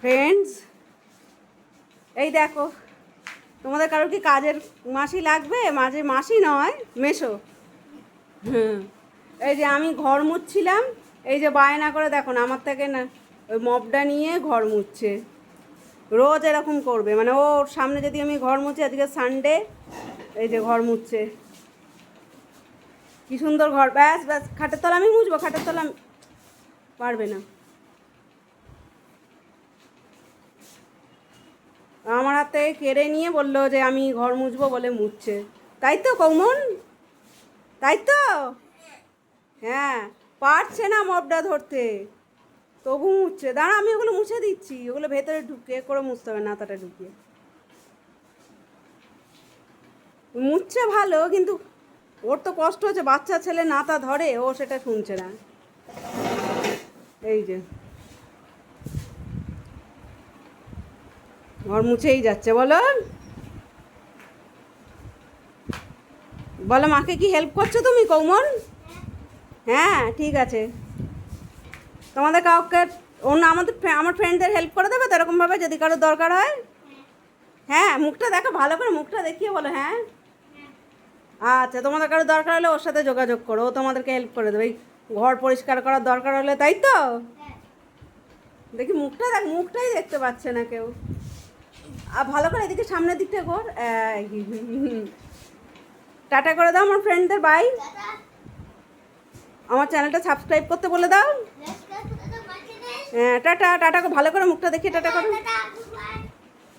Friends, এই দেখো, তোমাদের কারোর কি কাজের মাসি লাগবে? মাঝে মাসি নয়, মেশো। হুম, এই যে আমি ঘর মুছছিলাম, এই যে বায়না করে দেখো না আমার থেকে না ওই মপটা নিয়ে ঘর মুছছে। রোজ এরকম করবে, মানে ওর সামনে যদি আমি ঘর মুছি, আজকে সানডে, এই যে ঘর মুছছে। কি সুন্দর ঘর! ব্যাস ব্যাস, খাটের তলা আমি মুছবো, খাটের তলা পারবে না। আমার হাত থেকে কেড়ে নিয়ে বললো যে আমি ঘর মুছবো বলে মুছছে। তাই তো কৌমন? তাই তো? হ্যাঁ, পারছে না মপটা ধরতে, তবু মুছছে। দাঁড়া, আমি ওগুলো মুছে দিচ্ছি, ওগুলো ভেতরে ঢুকে করে মুছতে হবে, নাতাটা ঢুকিয়ে। মুছছে ভালো, কিন্তু ওর তো কষ্ট হচ্ছে, বাচ্চা ছেলে নাতা ধরে, ও সেটা শুনছে না। এই যে ঘর মুছেই যাচ্ছে। বলো, বলো মাকে কি হেল্প করছো তুমি কৌমন? হ্যাঁ ঠিক আছে। তোমাদের কাউকে অন্য আমার ফ্রেন্ডদের হেল্প করে দেবে তো এরকমভাবে, যদি কারোর দরকার হয়। হ্যাঁ, মুখটা দেখো ভালো করে, মুখটা দেখিয়ে বলো হ্যাঁ। আচ্ছা, তোমাদের কারো দরকার হলে ওর সাথে যোগাযোগ করো, ও তোমাদেরকে হেল্প করে দেবে। এই ঘর পরিষ্কার করার দরকার হলে, তাই তো? দেখি মুখটা দেখ, মুখটাই দেখতে পাচ্ছে না কেউ। আর ভালো করে এদিকে সামনের দিকটা কর। টাটা করে দাও আমার ফ্রেন্ডদের, বাই। আমার চ্যানেলটা সাবস্ক্রাইব করতে বলে দাও। হ্যাঁ, টাটা। টাটা, ভালো করে মুখটা দেখিয়ে টাটা করো।